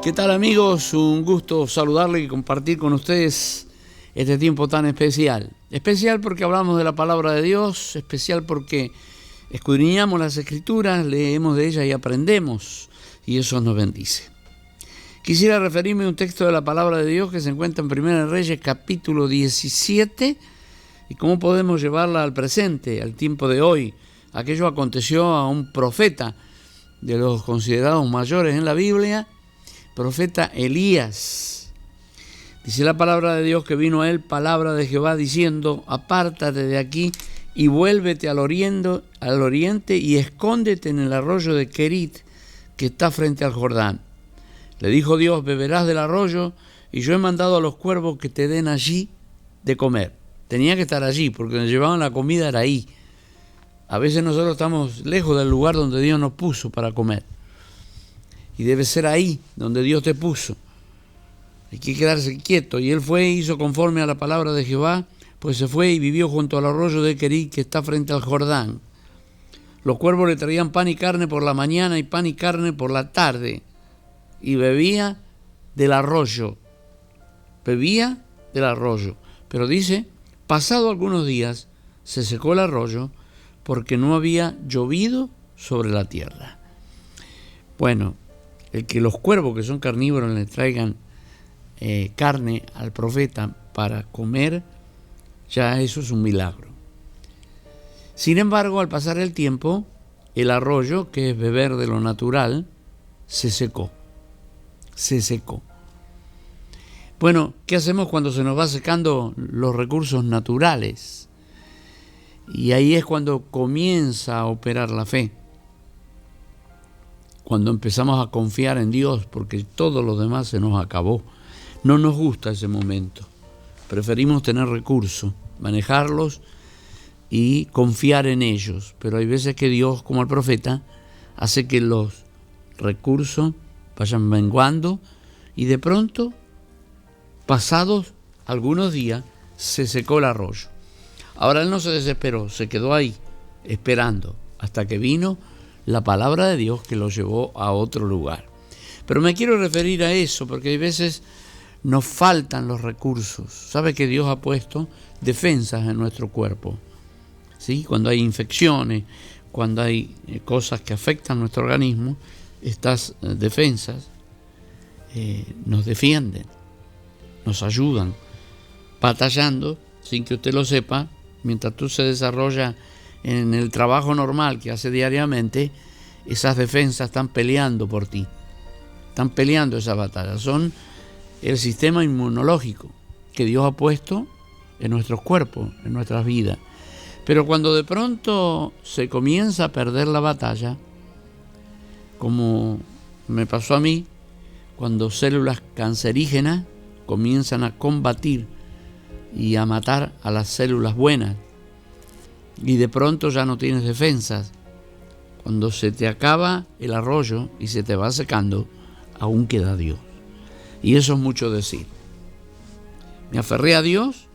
¿Qué tal, amigos? Un gusto saludarles y compartir con ustedes este tiempo tan especial. Especial porque hablamos de la palabra de Dios, especial porque escudriñamos las Escrituras, leemos de ellas y aprendemos, y eso nos bendice. Quisiera referirme a un texto de la palabra de Dios que se encuentra en 1 Reyes capítulo 17 y cómo podemos llevarla al presente, al tiempo de hoy. Aquello aconteció a un profeta de los considerados mayores en la Biblia, profeta Elías. Dice la palabra de Dios que vino a él palabra de Jehová diciendo: apártate de aquí y vuélvete al oriente y escóndete en el arroyo de Querit que está frente al Jordán. Le dijo Dios: beberás del arroyo y yo he mandado a los cuervos que te den allí de comer. Tenía que estar allí porque nos llevaban la comida, era ahí. A veces nosotros estamos lejos del lugar donde Dios nos puso para comer. Y debe ser ahí donde Dios te puso. Hay que quedarse quieto. Y él fue y hizo conforme a la palabra de Jehová, pues se fue y vivió junto al arroyo de Querit que está frente al Jordán. Los cuervos le traían pan y carne por la mañana y pan y carne por la tarde. Y bebía del arroyo. Bebía del arroyo. Pero dice, pasado algunos días, se secó el arroyo porque no había llovido sobre la tierra. Bueno, el que los cuervos, que son carnívoros, le traigan carne al profeta para comer, ya eso es un milagro. Sin embargo, al pasar el tiempo, el arroyo, que es beber de lo natural, se secó. Se secó. Bueno, ¿qué hacemos cuando se nos va secando los recursos naturales? Y ahí es cuando comienza a operar la fe. Cuando empezamos a confiar en Dios, porque todo lo demás se nos acabó. No nos gusta ese momento. Preferimos tener recursos, manejarlos y confiar en ellos. Pero hay veces que Dios, como el profeta, hace que los recursos vayan menguando y de pronto, pasados algunos días, se secó el arroyo. Ahora él no se desesperó, se quedó ahí, esperando, hasta que vino la palabra de Dios que lo llevó a otro lugar. Pero me quiero referir a eso, porque hay veces nos faltan los recursos. ¿Sabe que Dios ha puesto defensas en nuestro cuerpo? ¿Sí? Cuando hay infecciones, cuando hay cosas que afectan nuestro organismo, estas defensas nos defienden, nos ayudan, batallando, sin que usted lo sepa, mientras tú se desarrolla en el trabajo normal que hace diariamente, esas defensas están peleando por ti, están peleando esa batalla. Son el sistema inmunológico que Dios ha puesto en nuestros cuerpos, en nuestras vidas. Pero cuando de pronto se comienza a perder la batalla, como me pasó a mí, cuando células cancerígenas comienzan a combatir y a matar a las células buenas, y de pronto ya no tienes defensas. Cuando se te acaba el arroyo y se te va secando, aún queda Dios. Y eso es mucho decir. Me aferré a Dios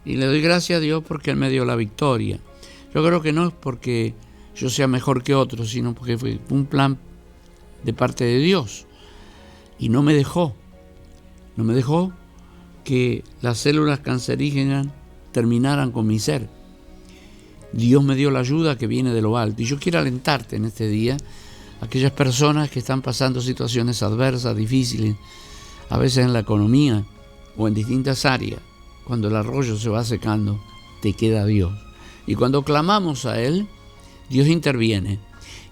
y le doy gracias a Dios porque Él me dio la victoria. Yo creo que no es porque yo sea mejor que otros, sino porque fue un plan de parte de Dios. Y no me dejó que las células cancerígenas terminaran con mi ser. Dios me dio la ayuda que viene de lo alto. Y yo quiero alentarte en este día a aquellas personas que están pasando situaciones adversas, difíciles, a veces en la economía o en distintas áreas. Cuando el arroyo se va secando, te queda Dios. Y cuando clamamos a Él, Dios interviene.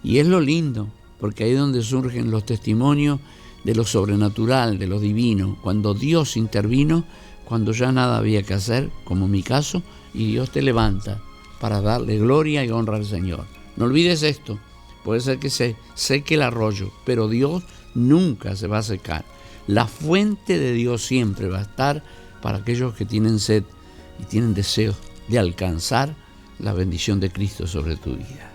Y es lo lindo, porque ahí es donde surgen los testimonios de lo sobrenatural, de lo divino. Cuando Dios intervino, cuando ya nada había que hacer, como en mi caso, y Dios te levanta para darle gloria y honra al Señor. No olvides esto. Puede ser que se seque el arroyo, pero Dios nunca se va a secar. La fuente de Dios siempre va a estar para aquellos que tienen sed y tienen deseo de alcanzar la bendición de Cristo sobre tu vida.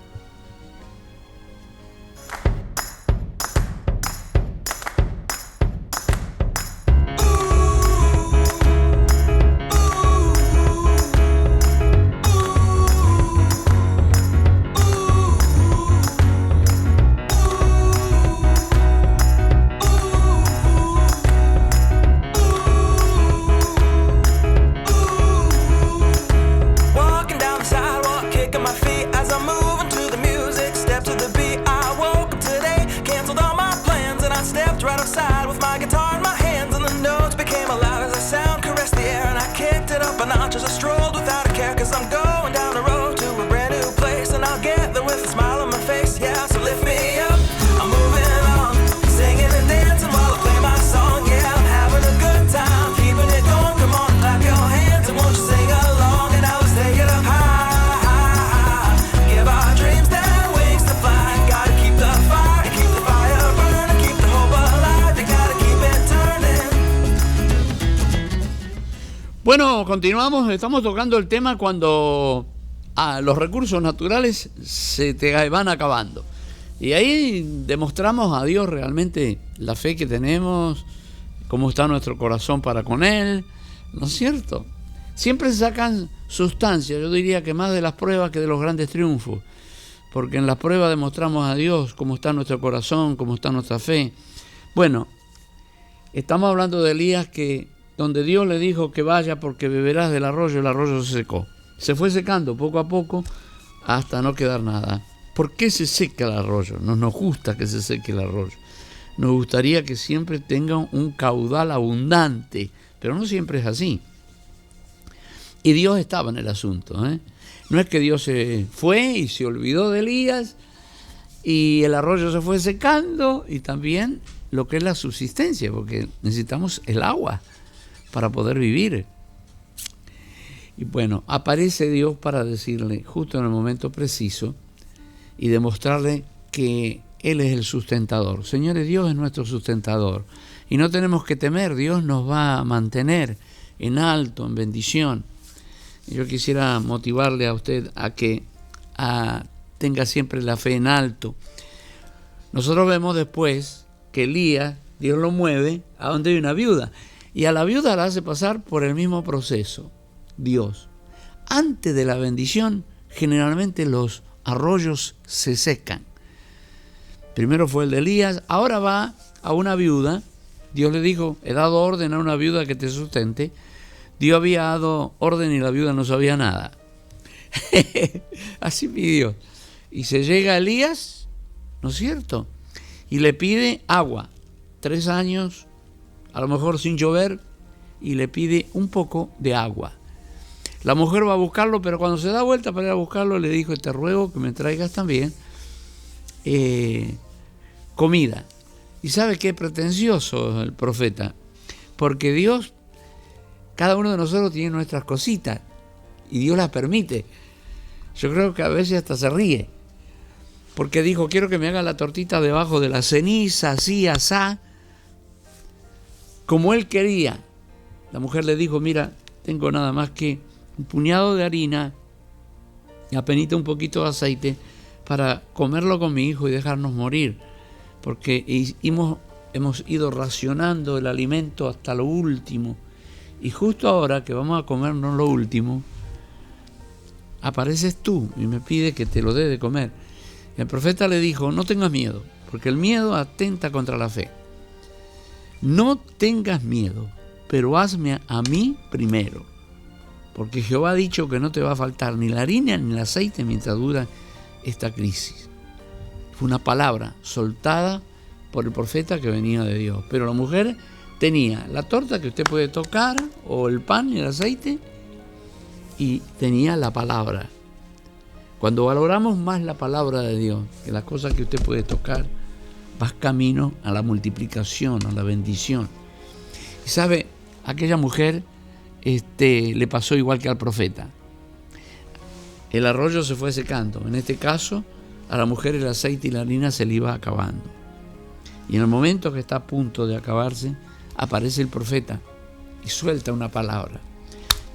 my guitar in my hands and the notes became loud as the sound caressed the air, and I kicked it up a notch as I strolled without a care, 'cause I'm going down the road to a brand new place, and I'll get there with a smile on my face. Yeah, so lift me up, I'm moving on, singing and dancing while I play my song. Yeah, I'm having a good time, keeping it going. Come on, clap your hands and won't you sing along, and now let's take it up high. Give our dreams their wings to fly. Gotta keep the fire burning, keep the hope alive. You gotta keep it turning. Bueno, continuamos, estamos tocando el tema cuando los recursos naturales se te van acabando. Y ahí demostramos a Dios realmente la fe que tenemos, cómo está nuestro corazón para con Él, ¿no es cierto? Siempre sacan sustancia, yo diría que más de las pruebas que de los grandes triunfos, porque en las pruebas demostramos a Dios cómo está nuestro corazón, cómo está nuestra fe. Bueno, estamos hablando de Elías, que donde Dios le dijo que vaya porque beberás del arroyo, el arroyo se secó. Se fue secando poco a poco hasta no quedar nada. ¿Por qué se seca el arroyo? No nos gusta que se seque el arroyo. Nos gustaría que siempre tenga un caudal abundante, pero no siempre es así. Y Dios estaba en el asunto, ¿eh? No es que Dios se fue y se olvidó de Elías y el arroyo se fue secando, y también lo que es la subsistencia, porque necesitamos el agua para poder vivir. Y bueno, aparece Dios para decirle justo en el momento preciso y demostrarle que Él es el sustentador. Señores, Dios es nuestro sustentador y no tenemos que temer. Dios nos va a mantener en alto, en bendición. Yo quisiera motivarle a usted a que tenga siempre la fe en alto. Nosotros vemos después que Elías, Dios lo mueve a donde hay una viuda, y a la viuda la hace pasar por el mismo proceso. Dios, antes de la bendición, generalmente los arroyos se secan. Primero fue el de Elías, ahora va a una viuda. Dios le dijo, he dado orden a una viuda que te sustente. Dios había dado orden y la viuda no sabía nada. Así pidió. Y se llega a Elías, ¿no es cierto? Y le pide agua. 3 años, a lo mejor sin llover, y le pide un poco de agua. La mujer va a buscarlo, pero cuando se da vuelta para ir a buscarlo, le dijo, te ruego que me traigas también comida. ¿Y sabe qué pretencioso el profeta? Porque Dios, cada uno de nosotros tiene nuestras cositas, y Dios las permite. Yo creo que a veces hasta se ríe, porque dijo, quiero que me haga la tortita debajo de la ceniza, así, asá, como él quería. La mujer le dijo, mira, tengo nada más que un puñado de harina y apenita un poquito de aceite para comerlo con mi hijo y dejarnos morir, porque hemos ido racionando el alimento hasta lo último, y justo ahora que vamos a comernos lo último, apareces tú y me pide que te lo dé de comer. El profeta le dijo, no tengas miedo, porque el miedo atenta contra la fe. No tengas miedo, pero hazme a mí primero, porque Jehová ha dicho que no te va a faltar ni la harina ni el aceite mientras dura esta crisis. Fue una palabra soltada por el profeta que venía de Dios. Pero la mujer tenía la torta que usted puede tocar, o el pan y el aceite, y tenía la palabra. Cuando valoramos más la palabra de Dios que las cosas que usted puede tocar, vas camino a la multiplicación, a la bendición. Y sabe, aquella mujer le pasó igual que al profeta. El arroyo se fue secando. En este caso, a la mujer el aceite y la harina se le iba acabando. Y en el momento que está a punto de acabarse, aparece el profeta y suelta una palabra.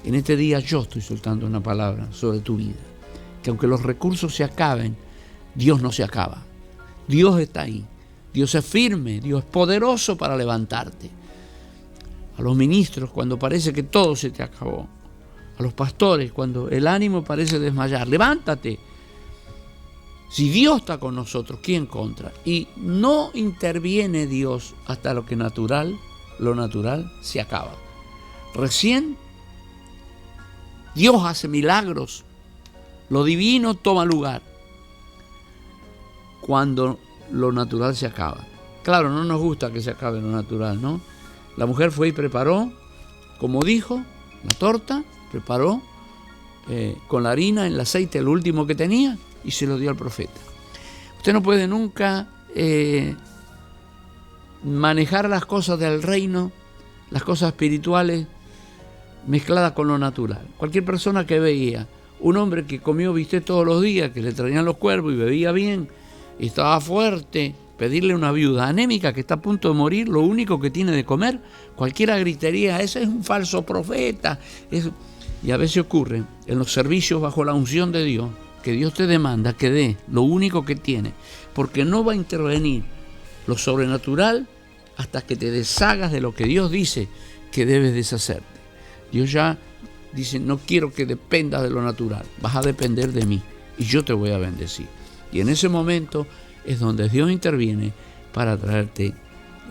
En este día yo estoy soltando una palabra sobre tu vida. Que aunque los recursos se acaben, Dios no se acaba. Dios está ahí. Dios es firme, Dios es poderoso para levantarte. A los ministros cuando parece que todo se te acabó. A los pastores cuando el ánimo parece desmayar. Levántate. Si Dios está con nosotros, ¿quién contra? Y no interviene Dios hasta lo natural se acaba. Recién Dios hace milagros. Lo divino toma lugar cuando lo natural se acaba. Claro, no nos gusta que se acabe lo natural, ¿no? La mujer fue y preparó, como dijo, la torta, preparó con la harina, el aceite, lo último que tenía, y se lo dio al profeta. Usted no puede nunca manejar las cosas del reino, las cosas espirituales, mezcladas con lo natural. Cualquier persona que veía un hombre que comió bistec todos los días, que le traían los cuervos y bebía bien, y estaba fuerte, pedirle a una viuda anémica que está a punto de morir, lo único que tiene de comer, cualquiera gritaría, ese es un falso profeta. Y a veces ocurre en los servicios bajo la unción de Dios, que Dios te demanda que dé lo único que tiene, porque no va a intervenir lo sobrenatural hasta que te deshagas de lo que Dios dice que debes deshacerte. Dios ya dice, no quiero que dependas de lo natural, vas a depender de mí y yo te voy a bendecir. Y en ese momento es donde Dios interviene para traerte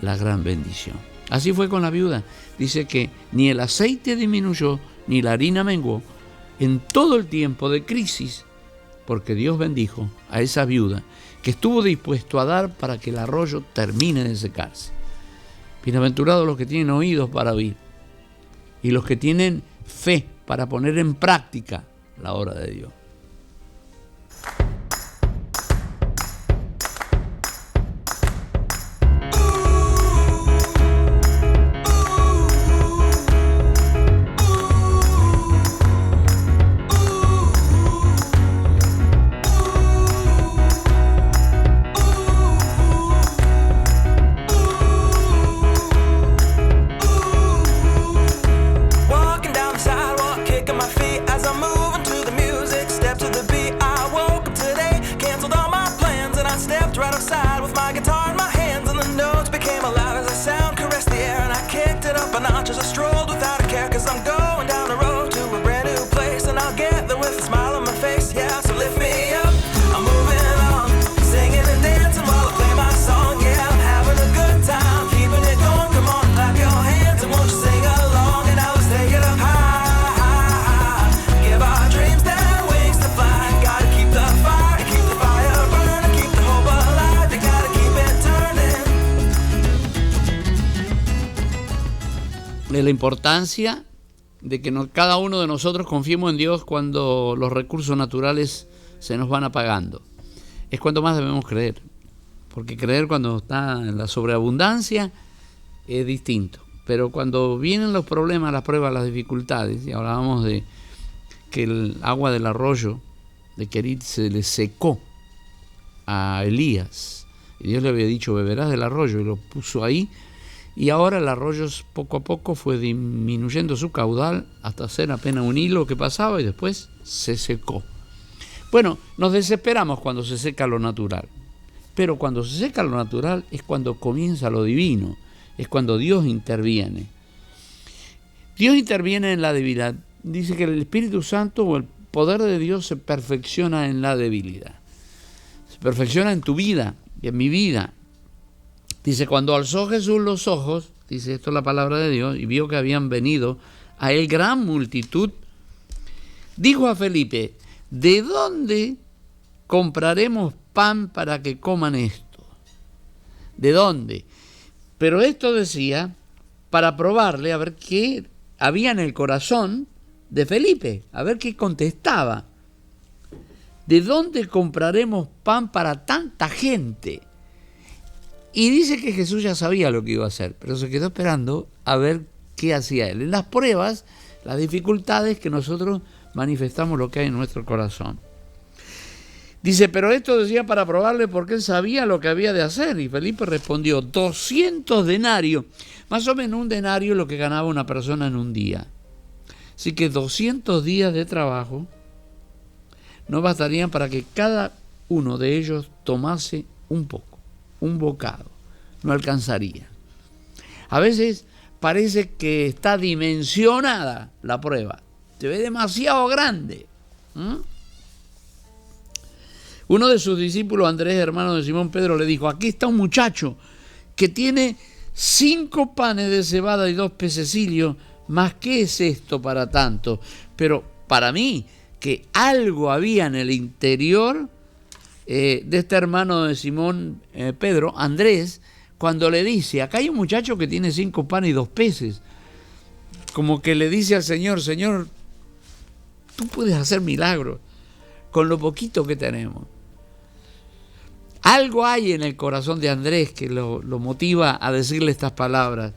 la gran bendición. Así fue con la viuda. Dice que ni el aceite disminuyó, ni la harina menguó en todo el tiempo de crisis, porque Dios bendijo a esa viuda que estuvo dispuesto a dar para que el arroyo termine de secarse. Bienaventurados los que tienen oídos para oír y los que tienen fe para poner en práctica la obra de Dios. La importancia de que cada uno de nosotros confiemos en Dios cuando los recursos naturales se nos van apagando. Es cuando más debemos creer, porque creer cuando está en la sobreabundancia es distinto, pero cuando vienen los problemas, las pruebas, las dificultades, y hablábamos de que el agua del arroyo de Querit se le secó a Elías, y Dios le había dicho, beberás del arroyo, y lo puso ahí. Y ahora el arroyo poco a poco fue disminuyendo su caudal hasta ser apenas un hilo que pasaba y después se secó. Bueno, nos desesperamos cuando se seca lo natural, pero cuando se seca lo natural es cuando comienza lo divino, es cuando Dios interviene. Dios interviene en la debilidad. Dice que el Espíritu Santo o el poder de Dios se perfecciona en la debilidad. Se perfecciona en tu vida y en mi vida. Dice, cuando alzó Jesús los ojos, dice esto es la palabra de Dios, y vio que habían venido a él gran multitud, dijo a Felipe, ¿de dónde compraremos pan para que coman esto? ¿De dónde? Pero esto decía para probarle a ver qué había en el corazón de Felipe, a ver qué contestaba. ¿De dónde compraremos pan para tanta gente? Y dice que Jesús ya sabía lo que iba a hacer, pero se quedó esperando a ver qué hacía él. En las pruebas, las dificultades que nosotros manifestamos lo que hay en nuestro corazón. Dice, pero esto decía para probarle porque él sabía lo que había de hacer. Y Felipe respondió, 200 denarios. Más o menos un denario es lo que ganaba una persona en un día. Así que 200 días de trabajo no bastarían para que cada uno de ellos tomase un poco. Un bocado, no alcanzaría. A veces parece que está dimensionada la prueba, se ve demasiado grande. Uno de sus discípulos, Andrés, hermano de Simón Pedro, le dijo, aquí está un muchacho que tiene 5 panes de cebada y 2 pececillos, ¿más qué es esto para tanto? Pero para mí, que algo había en el interior de este hermano de Simón Pedro, Andrés, cuando le dice, acá hay un muchacho que tiene 5 panes y 2 peces, como que le dice al Señor, Señor, tú puedes hacer milagros con lo poquito que tenemos. Algo hay en el corazón de Andrés que lo motiva a decirle estas palabras.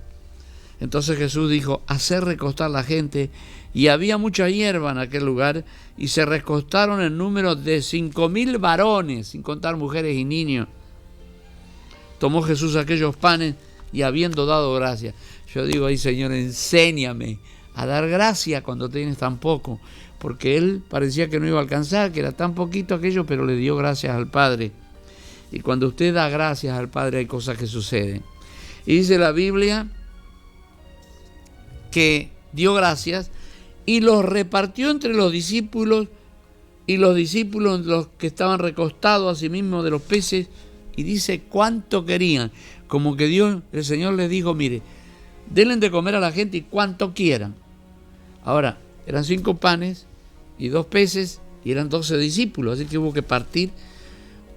Entonces Jesús dijo, hacer recostar la gente, y había mucha hierba en aquel lugar, y se recostaron en número de 5,000 varones, sin contar mujeres y niños. Tomó Jesús aquellos panes, y habiendo dado gracias. Yo digo ahí, Señor, enséñame a dar gracias cuando tienes tan poco, porque él parecía que no iba a alcanzar, que era tan poquito aquello, pero le dio gracias al Padre. Y cuando usted da gracias al Padre hay cosas que suceden. Y dice la Biblia que dio gracias y los repartió entre los discípulos, y los discípulos, los que estaban recostados a sí mismos de los peces, y dice cuánto querían. Como que Dios, el Señor les dijo, mire, denle de comer a la gente y cuánto quieran. Ahora, eran 5 panes y 2 peces y eran 12 discípulos, así que hubo que partir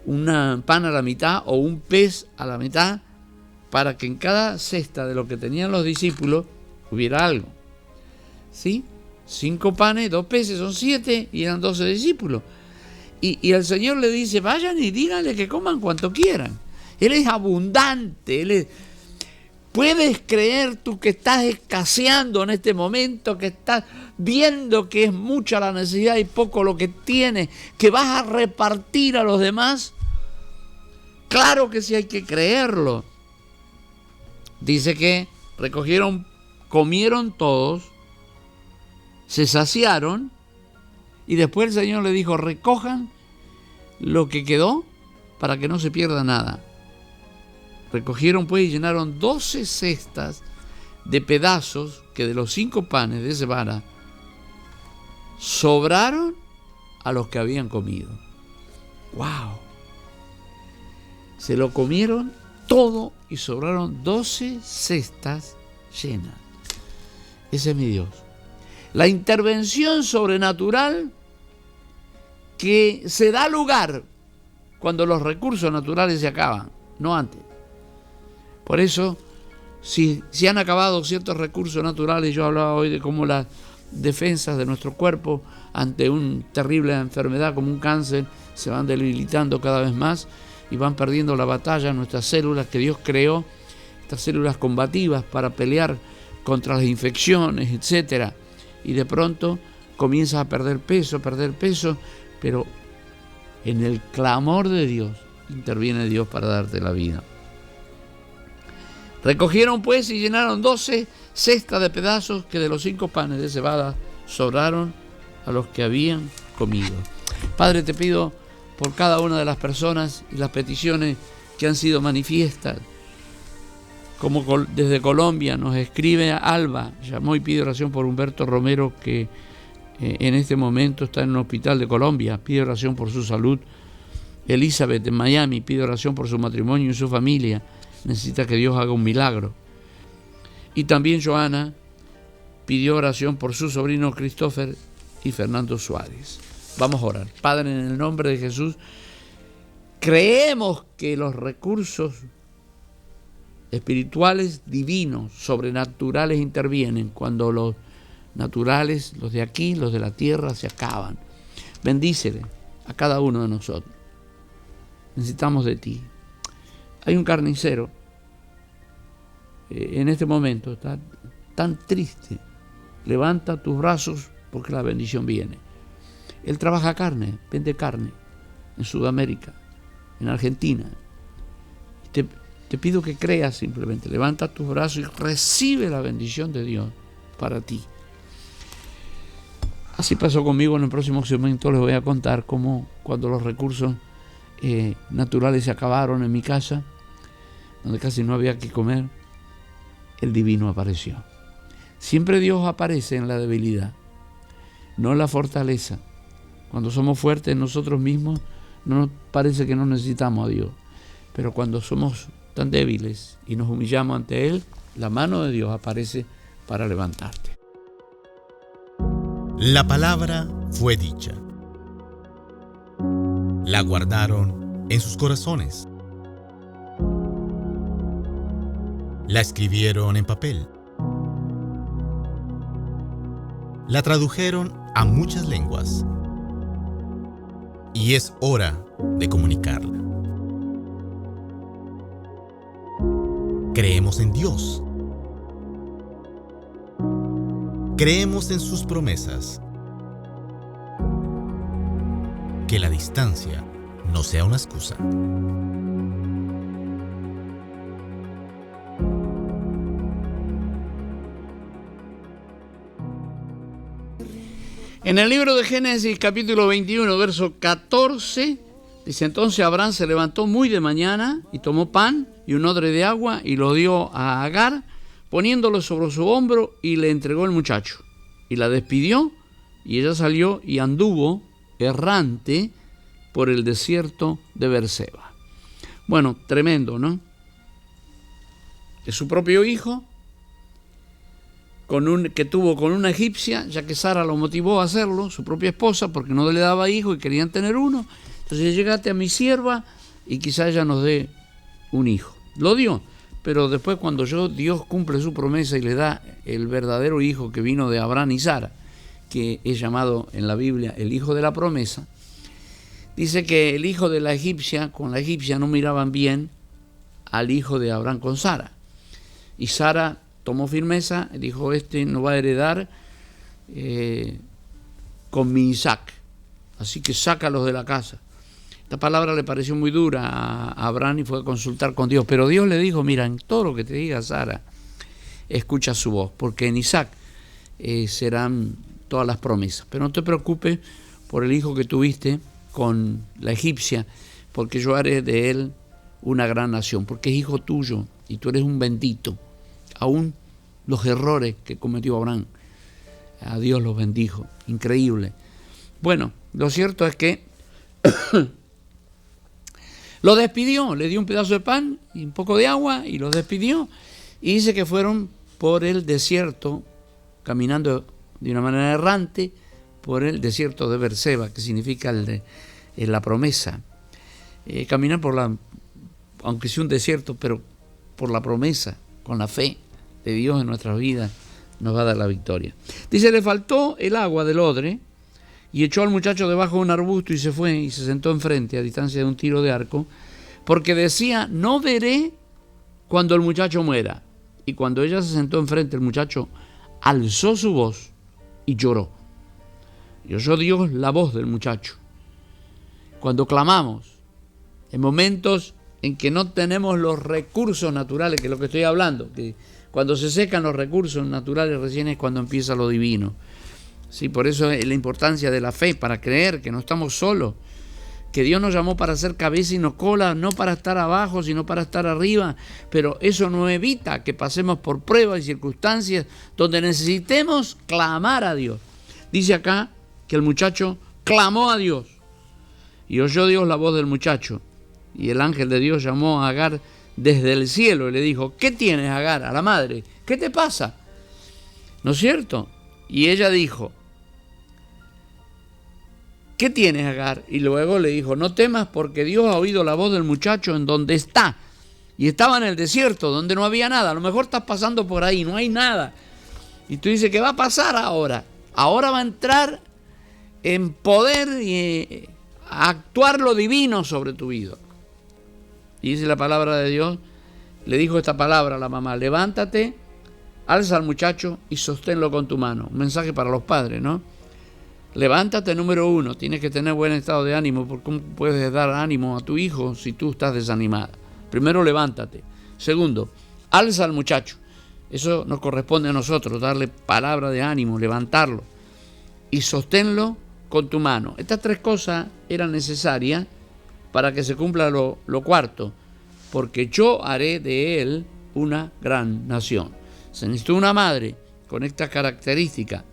un pan a la mitad o un pez a la mitad para que en cada cesta de lo que tenían los discípulos hubiera algo. ¿Sí? 5 panes, 2 peces, son 7 y eran 12 discípulos. Y el Señor le dice, vayan y díganle que coman cuanto quieran. Él es abundante, ¿Puedes creer tú que estás escaseando en este momento, que estás viendo que es mucha la necesidad y poco lo que tienes, que vas a repartir a los demás? Claro que sí hay que creerlo. Dice que recogieron, comieron todos, se saciaron, y después el Señor le dijo, recojan lo que quedó para que no se pierda nada. Recogieron pues y llenaron 12 cestas de pedazos que de los 5 panes de cebada sobraron a los que habían comido. ¡Wow! Se lo comieron todo y sobraron 12 cestas llenas. Ese es mi Dios. La intervención sobrenatural que se da lugar cuando los recursos naturales se acaban, no antes. Por eso, si se han acabado ciertos recursos naturales, yo hablaba hoy de cómo las defensas de nuestro cuerpo ante una terrible enfermedad como un cáncer se van debilitando cada vez más y van perdiendo la batalla nuestras células que Dios creó, estas células combativas para pelear contra las infecciones, etcétera. Y de pronto comienzas a perder peso, pero en el clamor de Dios interviene Dios para darte la vida. Recogieron pues y llenaron 12 cestas de pedazos que de los 5 panes de cebada sobraron a los que habían comido. Padre, te pido por cada una de las personas y las peticiones que han sido manifiestas. Como desde Colombia nos escribe Alba, llamó y pide oración por Humberto Romero, que en este momento está en un hospital de Colombia, pide oración por su salud. Elizabeth en Miami pide oración por su matrimonio y su familia, necesita que Dios haga un milagro. Y también Joana pidió oración por su sobrino Christopher y Fernando Suárez. Vamos a orar. Padre, en el nombre de Jesús, creemos que los recursos espirituales divinos, sobrenaturales intervienen cuando los naturales, los de aquí, los de la tierra, se acaban. Bendícele a cada uno de nosotros. Necesitamos de ti. Hay un carnicero en este momento, está tan triste. Levanta tus brazos porque la bendición viene. Él trabaja carne, vende carne en Sudamérica, en Argentina. Te pido que creas simplemente. Levanta tus brazos y recibe la bendición de Dios para ti. Así pasó conmigo. En el próximo segmento les voy a contar cómo cuando los recursos naturales se acabaron en mi casa, donde casi no había que comer, el divino apareció. Siempre Dios aparece en la debilidad, no en la fortaleza. Cuando somos fuertes nosotros mismos, no nos parece que no necesitamos a Dios. Pero cuando somos tan débiles y nos humillamos ante Él, la mano de Dios aparece para levantarte. La palabra fue dicha. La guardaron en sus corazones. La escribieron en papel. La tradujeron a muchas lenguas. Y es hora de comunicarla. Creemos en Dios. Creemos en sus promesas. Que la distancia no sea una excusa. En el libro de Génesis, capítulo 21, verso 14, dice: entonces Abraham se levantó muy de mañana y tomó pan y un odre de agua y lo dio a Agar, poniéndolo sobre su hombro, y le entregó el muchacho. Y la despidió, y ella salió y anduvo errante por el desierto de Berseba. Bueno, tremendo, ¿no? Es su propio hijo, que tuvo con una egipcia, ya que Sara lo motivó a hacerlo, su propia esposa, porque no le daba hijo y querían tener uno. Entonces, llegate a mi sierva y quizá ella nos dé un hijo. Lo dio, pero después cuando Dios cumple su promesa y le da el verdadero hijo que vino de Abraham y Sara, que es llamado en la Biblia el hijo de la promesa, dice que el hijo de la egipcia con la egipcia no miraban bien al hijo de Abraham con Sara. Y Sara tomó firmeza y dijo: este no va a heredar con mi Isaac, así que sácalos de la casa. Esta palabra le pareció muy dura a Abraham y fue a consultar con Dios, pero Dios le dijo: mira, en todo lo que te diga Sara, escucha su voz, porque en Isaac serán todas las promesas. Pero no te preocupes por el hijo que tuviste con la egipcia, porque yo haré de él una gran nación, porque es hijo tuyo y tú eres un bendito. Aún los errores que cometió Abraham, a Dios los bendijo. Increíble. Bueno, lo cierto es que lo despidió, le dio un pedazo de pan y un poco de agua y lo despidió. Y dice que fueron por el desierto, caminando de una manera errante, por el desierto de Berseba, que significa la promesa. Caminar aunque sea un desierto, pero por la promesa, con la fe de Dios en nuestras vidas, nos va a dar la victoria. Dice: le faltó el agua del odre y echó al muchacho debajo de un arbusto y se fue y se sentó enfrente, a distancia de un tiro de arco, porque decía: no veré cuando el muchacho muera. Y cuando ella se sentó enfrente, el muchacho alzó su voz y lloró. Y oyó Dios la voz del muchacho. Cuando clamamos, en momentos en que no tenemos los recursos naturales, que es lo que estoy hablando, que cuando se secan los recursos naturales recién es cuando empieza lo divino. Sí, por eso es la importancia de la fe, para creer que no estamos solos, que Dios nos llamó para ser cabeza y no cola, no para estar abajo, sino para estar arriba, pero eso no evita que pasemos por pruebas y circunstancias donde necesitemos clamar a Dios. Dice acá que el muchacho clamó a Dios y oyó Dios la voz del muchacho, y el ángel de Dios llamó a Agar desde el cielo y le dijo: ¿qué tienes, Agar? A la madre, ¿qué te pasa? ¿No es cierto? Y ella dijo: ¿qué tienes, Agar? Y luego le dijo: no temas, porque Dios ha oído la voz del muchacho en donde está. Y estaba en el desierto, donde no había nada. A lo mejor estás pasando por ahí, no hay nada. Y tú dices: ¿qué va a pasar ahora? Ahora va a entrar en poder y a actuar lo divino sobre tu vida. Y dice la palabra de Dios, le dijo esta palabra a la mamá: levántate, alza al muchacho y sosténlo con tu mano. Un mensaje para los padres, ¿no? Levántate, número uno, tienes que tener buen estado de ánimo, porque ¿cómo puedes dar ánimo a tu hijo si tú estás desanimada? Primero, levántate. Segundo, alza al muchacho. Eso nos corresponde a nosotros, darle palabra de ánimo, levantarlo. Y sosténlo con tu mano. Estas tres cosas eran necesarias para que se cumpla lo cuarto, porque yo haré de él una gran nación. Se necesitó una madre con estas características,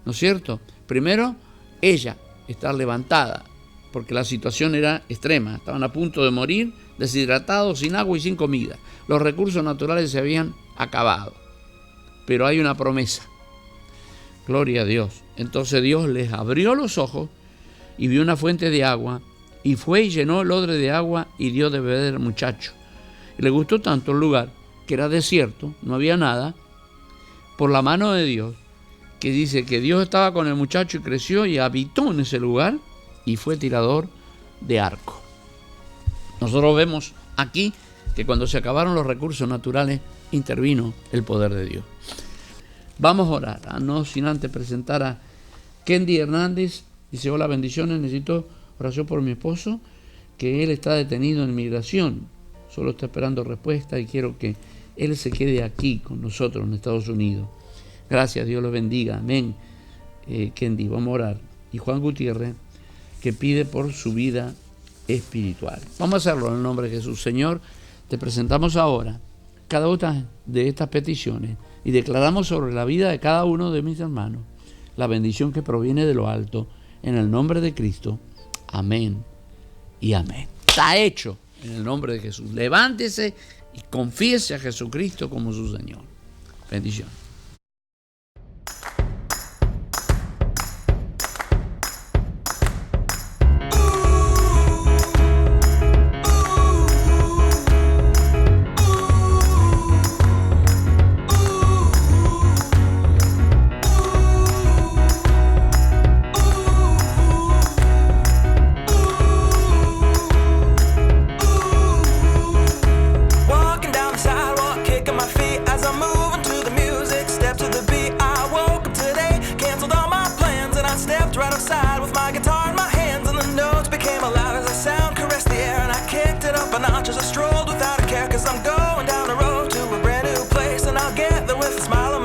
¿no es cierto? Primero, ella estar levantada, porque la situación era extrema. Estaban a punto de morir, deshidratados, sin agua y sin comida. Los recursos naturales se habían acabado. Pero hay una promesa. Gloria a Dios. Entonces Dios les abrió los ojos y vio una fuente de agua, y fue y llenó el odre de agua y dio de beber al muchacho. Y le gustó tanto el lugar que era desierto, no había nada, por la mano de Dios, que dice que Dios estaba con el muchacho y creció y habitó en ese lugar y fue tirador de arco. Nosotros vemos aquí que cuando se acabaron los recursos naturales intervino el poder de Dios. Vamos a orar, no sin antes presentar a Kendi Hernández. Dice: hola, bendiciones, necesito oración por mi esposo, que él está detenido en migración, solo está esperando respuesta y quiero que él se quede aquí con nosotros en Estados Unidos. Gracias, Dios los bendiga, amén. Kendi, vamos a orar. Y Juan Gutiérrez, que pide por su vida espiritual. Vamos a hacerlo en el nombre de Jesús. Señor, te presentamos ahora cada una de estas peticiones y declaramos sobre la vida de cada uno de mis hermanos la bendición que proviene de lo alto, en el nombre de Cristo. Amén y amén. Está hecho en el nombre de Jesús. Levántese y confiese a Jesucristo como su Señor. Bendición. I strolled without a care, 'cause I'm going down the road to a brand new place, and I'll get there with a smile on my face.